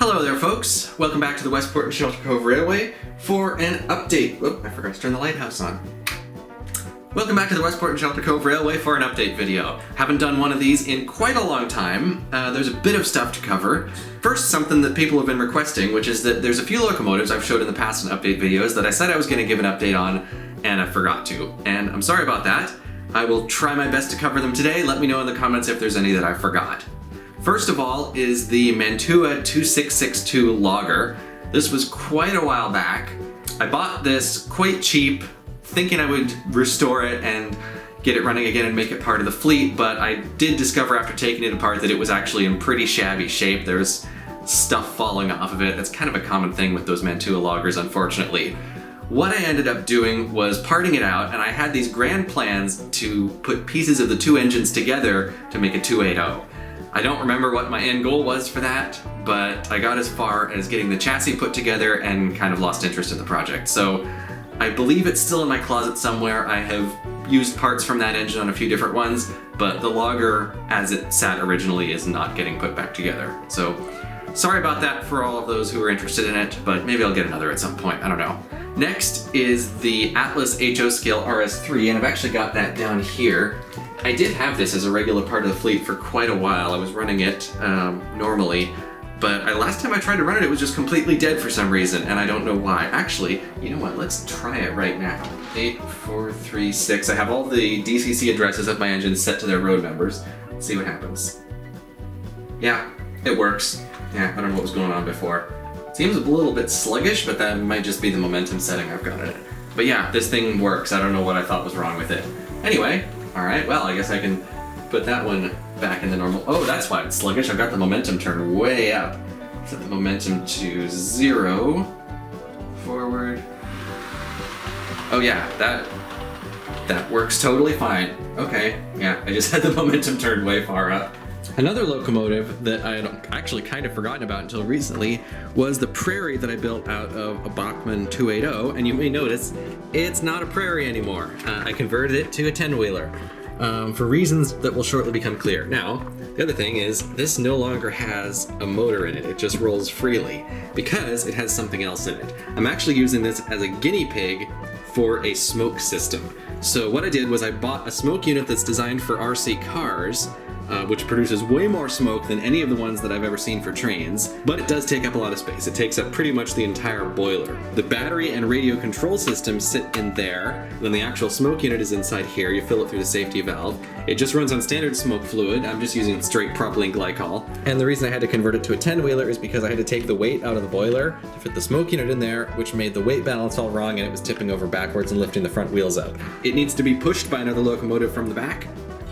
Hello there folks, welcome back to the Westport and Shelter Cove Railway for an update. Oh, I forgot to turn the lighthouse on. Welcome back to the Westport and Shelter Cove Railway for an update video. Haven't done one of these in quite a long time. There's a bit of stuff to cover. First, something that people have been requesting, which is that there's a few locomotives I've showed in the past in update videos that I said I was going to give an update on, and I forgot to. And I'm sorry about that. I will try my best to cover them today. Let me know in the comments if there's any that I forgot. First of all is the Mantua 2662 logger. This was quite a while back. I bought this quite cheap, thinking I would restore it and get it running again and make it part of the fleet, but I did discover after taking it apart that it was actually in pretty shabby shape. There was stuff falling off of it. That's kind of a common thing with those Mantua loggers, unfortunately. What I ended up doing was parting it out, and I had these grand plans to put pieces of the two engines together to make a 280. I don't remember what my end goal was for that, but I got as far as getting the chassis put together and kind of lost interest in the project. So I believe it's still in my closet somewhere. I have used parts from that engine on a few different ones, but the logger as it sat originally is not getting put back together. So sorry about that for all of those who are interested in it, but maybe I'll get another at some point, I don't know. Next is the Atlas HO Scale RS3, and I've actually got that down here. I did have this as a regular part of the fleet for quite a while. I was running it normally, but last time I tried to run it, it was just completely dead for some reason, and I don't know why. Actually, you know what? Let's try it right now. 8436. I have all the DCC addresses of my engines set to their road numbers. Let's see what happens. Yeah, it works. Yeah, I don't know what was going on before. Seems a little bit sluggish, but that might just be the momentum setting I've got in it. But yeah, this thing works. I don't know what I thought was wrong with it. Anyway, alright, well, I guess I can put that one back in the normal. Oh, that's why it's sluggish. I've got the momentum turned way up. Set the momentum to 0. Forward. Oh yeah, that works totally fine. Okay, yeah, I just had the momentum turned way far up. Another locomotive that I had actually kind of forgotten about until recently was the Prairie that I built out of a Bachmann 280, and you may notice it's not a Prairie anymore. I converted it to a 10-wheeler for reasons that will shortly become clear. Now, the other thing is this no longer has a motor in it. It just rolls freely because it has something else in it. I'm actually using this as a guinea pig for a smoke system. So what I did was I bought a smoke unit that's designed for RC cars, which produces way more smoke than any of the ones that I've ever seen for trains, but it does take up a lot of space. It takes up pretty much the entire boiler. The battery and radio control system sit in there, then the actual smoke unit is inside here. You fill it through the safety valve. It just runs on standard smoke fluid. I'm just using straight propylene glycol. And the reason I had to convert it to a 10-wheeler is because I had to take the weight out of the boiler to fit the smoke unit in there, which made the weight balance all wrong, and it was tipping over backwards and lifting the front wheels up. It needs to be pushed by another locomotive from the back,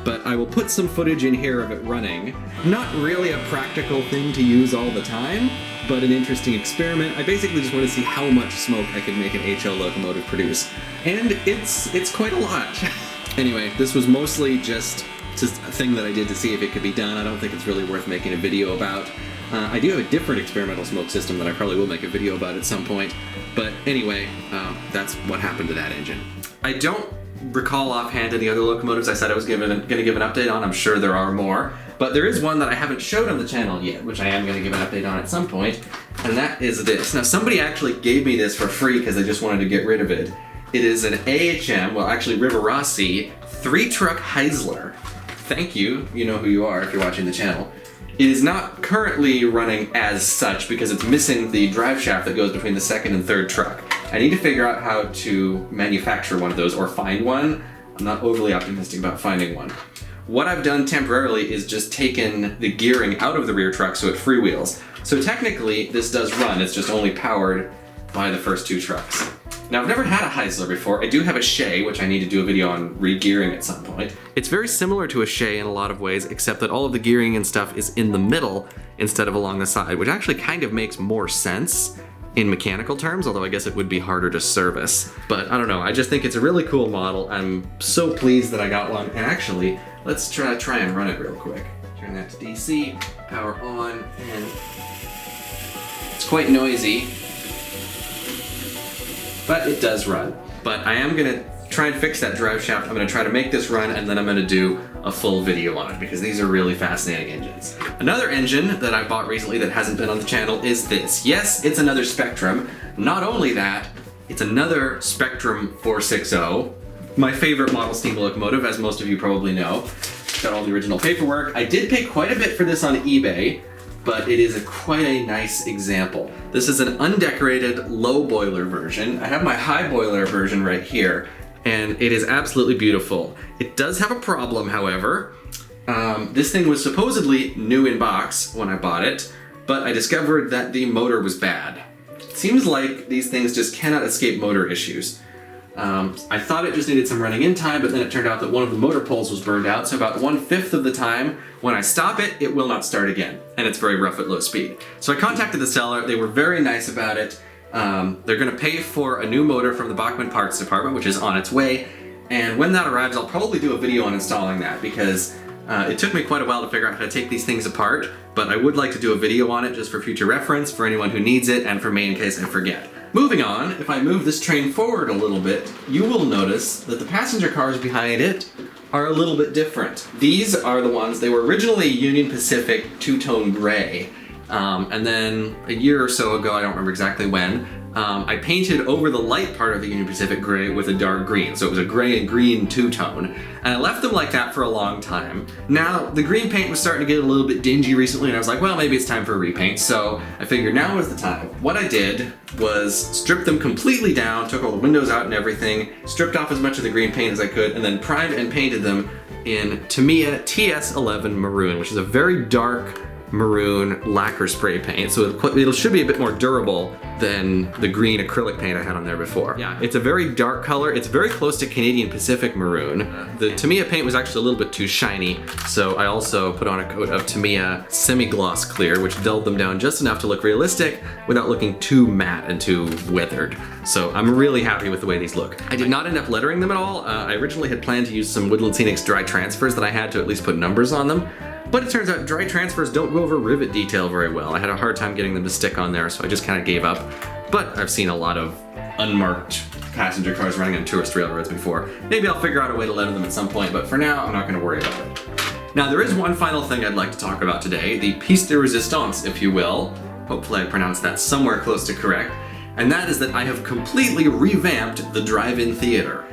but I will put some footage in here of it running. Not really a practical thing to use all the time, but an interesting experiment. I basically just want to see how much smoke I could make an HO locomotive produce. And it's quite a lot. Anyway, this was mostly just a thing that I did to see if it could be done. I don't think it's really worth making a video about. I do have a different experimental smoke system that I probably will make a video about at some point. But anyway, that's what happened to that engine. I don't recall offhand any other locomotives I said I was going to give an update on. I'm sure there are more, but there is one that I haven't showed on the channel yet, which I am going to give an update on at some point, and that is this. Now, somebody actually gave me this for free because they just wanted to get rid of it. It is an AHM, well actually Rivarossi 3-truck Heisler. Thank you, you know who you are if you're watching the channel. It is not currently running as such because it's missing the drive shaft that goes between the second and third truck. I need to figure out how to manufacture one of those or find one. I'm not overly optimistic about finding one. What I've done temporarily is just taken the gearing out of the rear truck so it freewheels. So technically this does run, it's just only powered by the first two trucks. Now, I've never had a Heisler before. I do have a Shay, which I need to do a video on re-gearing at some point. It's very similar to a Shay in a lot of ways, except that all of the gearing and stuff is in the middle instead of along the side, which actually kind of makes more sense in mechanical terms, although I guess it would be harder to service. But I don't know, I just think it's a really cool model. I'm so pleased that I got one. And actually, let's try and run it real quick. Turn that to DC, power on, and it's quite noisy, but it does run. But I am gonna try and fix that drive shaft. I'm going to try to make this run, and then I'm going to do a full video on it because these are really fascinating engines. Another engine that I bought recently that hasn't been on the channel is this. Yes, it's another Spectrum. Not only that, it's another Spectrum 460, my favorite model steam locomotive, as most of you probably know. Got all the original paperwork. I did pay quite a bit for this on eBay, but it is quite a nice example. This is an undecorated low boiler version. I have my high boiler version right here, and it is absolutely beautiful. It does have a problem, however. This thing was supposedly new in box when I bought it, but I discovered that the motor was bad. It seems like these things just cannot escape motor issues. I thought it just needed some running in time, but then it turned out that one of the motor poles was burned out, so about 1/5 of the time, when I stop it, it will not start again, and it's very rough at low speed. So I contacted the seller. They were very nice about it. They're going to pay for a new motor from the Bachmann Parts Department, which is on its way, and when that arrives, I'll probably do a video on installing that, because it took me quite a while to figure out how to take these things apart, but I would like to do a video on it just for future reference, for anyone who needs it, and for me in case I forget. Moving on, if I move this train forward a little bit, you will notice that the passenger cars behind it are a little bit different. These are the ones, they were originally Union Pacific two-tone gray, and then a year or so ago, I don't remember exactly when, I painted over the light part of the Union Pacific gray with a dark green, so it was a gray and green two-tone, and I left them like that for a long time. Now, the green paint was starting to get a little bit dingy recently, and I was like, well, maybe it's time for a repaint, so I figured now was the time. What I did was strip them completely down, took all the windows out and everything, stripped off as much of the green paint as I could, and then primed and painted them in Tamiya TS11 Maroon, which is a very dark maroon lacquer spray paint, so it should be a bit more durable than the green acrylic paint I had on there before. Yeah, it's a very dark color. It's very close to Canadian Pacific Maroon. The Tamiya paint was actually a little bit too shiny, so I also put on a coat of Tamiya semi-gloss clear, which dulled them down just enough to look realistic without looking too matte and too weathered. So I'm really happy with the way these look. I did not end up lettering them at all. I originally had planned to use some Woodland Scenics dry transfers that I had to at least put numbers on them. But it turns out dry transfers don't go over rivet detail very well. I had a hard time getting them to stick on there, so I just kind of gave up. But I've seen a lot of unmarked passenger cars running on tourist railroads before. Maybe I'll figure out a way to letter them at some point, but for now, I'm not going to worry about it. Now, there is one final thing I'd like to talk about today, the piece de resistance, if you will. Hopefully I pronounced that somewhere close to correct. And that is that I have completely revamped the drive-in theater.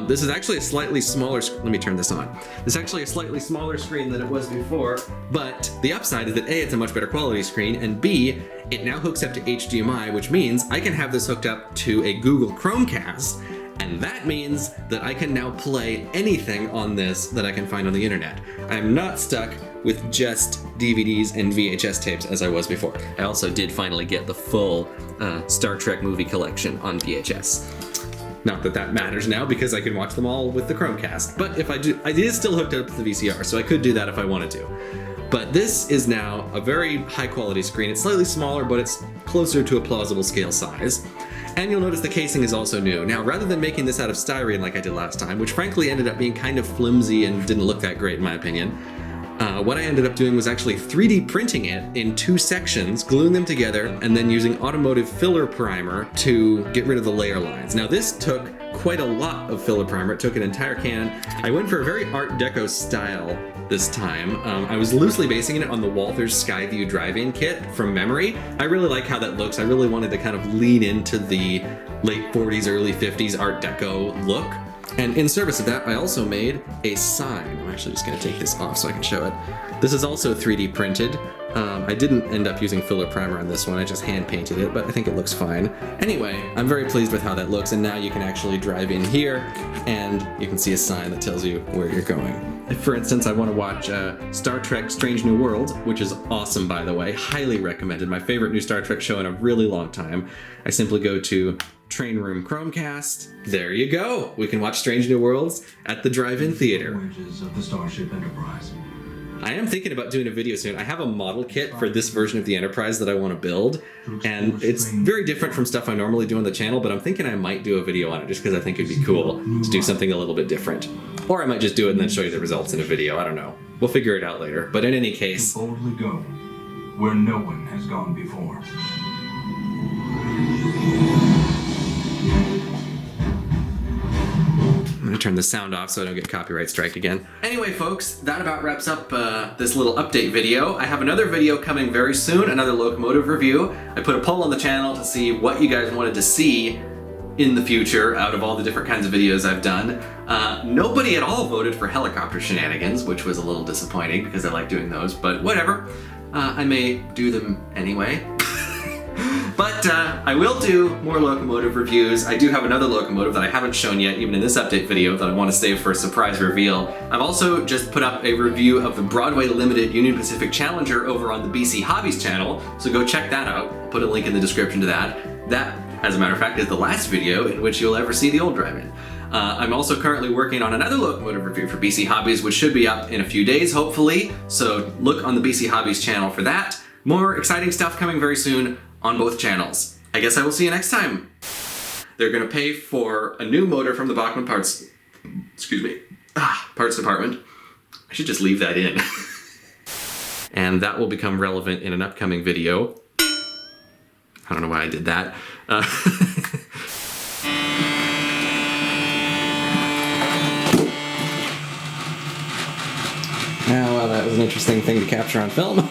This is actually a slightly smaller, let me turn this on. This is actually a slightly smaller screen than it was before, but the upside is that A, it's a much better quality screen, and B, it now hooks up to HDMI, which means I can have this hooked up to a Google Chromecast, and that means that I can now play anything on this that I can find on the internet. I'm not stuck with just DVDs and VHS tapes as I was before. I also did finally get the full Star Trek movie collection on VHS. Not that that matters now because I can watch them all with the Chromecast. But if I do, it is still hooked up to the VCR, so I could do that if I wanted to. But this is now a very high quality screen. It's slightly smaller, but it's closer to a plausible scale size. And you'll notice the casing is also new. Now, rather than making this out of styrene like I did last time, which frankly ended up being kind of flimsy and didn't look that great in my opinion, what I ended up doing was actually 3D printing it in 2 sections, gluing them together, and then using automotive filler primer to get rid of the layer lines. Now this took quite a lot of filler primer. It took an entire can. I went for a very Art Deco style this time. I was loosely basing it on the Walthers Skyview drive-in kit from memory. I really like how that looks. I really wanted to kind of lean into the late 40s, early 50s Art Deco look. And in service of that, I also made a sign. I'm actually just going to take this off so I can show it. This is also 3D printed. I didn't end up using filler primer on this one, I just hand painted it, but I think it looks fine. Anyway, I'm very pleased with how that looks, and now you can actually drive in here, and you can see a sign that tells you where you're going. If, for instance, I want to watch Star Trek Strange New Worlds, which is awesome, by the way, highly recommended, my favorite new Star Trek show in a really long time, I simply go to Train Room Chromecast. There you go! We can watch Strange New Worlds at the drive-in theater. Of the Starship Enterprise. I am thinking about doing a video soon. I have a model kit for this version of the Enterprise that I want to build, and it's very different from stuff I normally do on the channel, but I'm thinking I might do a video on it just because I think it'd be cool to do something a little bit different. Or I might just do it and then show you the results in a video, I don't know. We'll figure it out later, but in any case... Boldly go where no one has gone before. turn the sound off so I don't get copyright strike again. Anyway, folks, that about wraps up this little update video. I have another video coming very soon, another locomotive review. I put a poll on the channel to see what you guys wanted to see in the future out of all the different kinds of videos I've done. Nobody at all voted for helicopter shenanigans, which was a little disappointing because I like doing those, but whatever. I may do them anyway. But I will do more locomotive reviews. I do have another locomotive that I haven't shown yet, even in this update video, that I want to save for a surprise reveal. I've also just put up a review of the Broadway Limited Union Pacific Challenger over on the BC Hobbies channel, so go check that out. I'll put a link in the description to that. That, as a matter of fact, is the last video in which you'll ever see the old drive-in. I'm also currently working on another locomotive review for BC Hobbies, which should be up in a few days, hopefully, so look on the BC Hobbies channel for that. More exciting stuff coming very soon on both channels. I guess I will see you next time. They're gonna pay for a new motor from the Bachmann parts department. I should just leave that in. And that will become relevant in an upcoming video. I don't know why I did that. Well, that was an interesting thing to capture on film.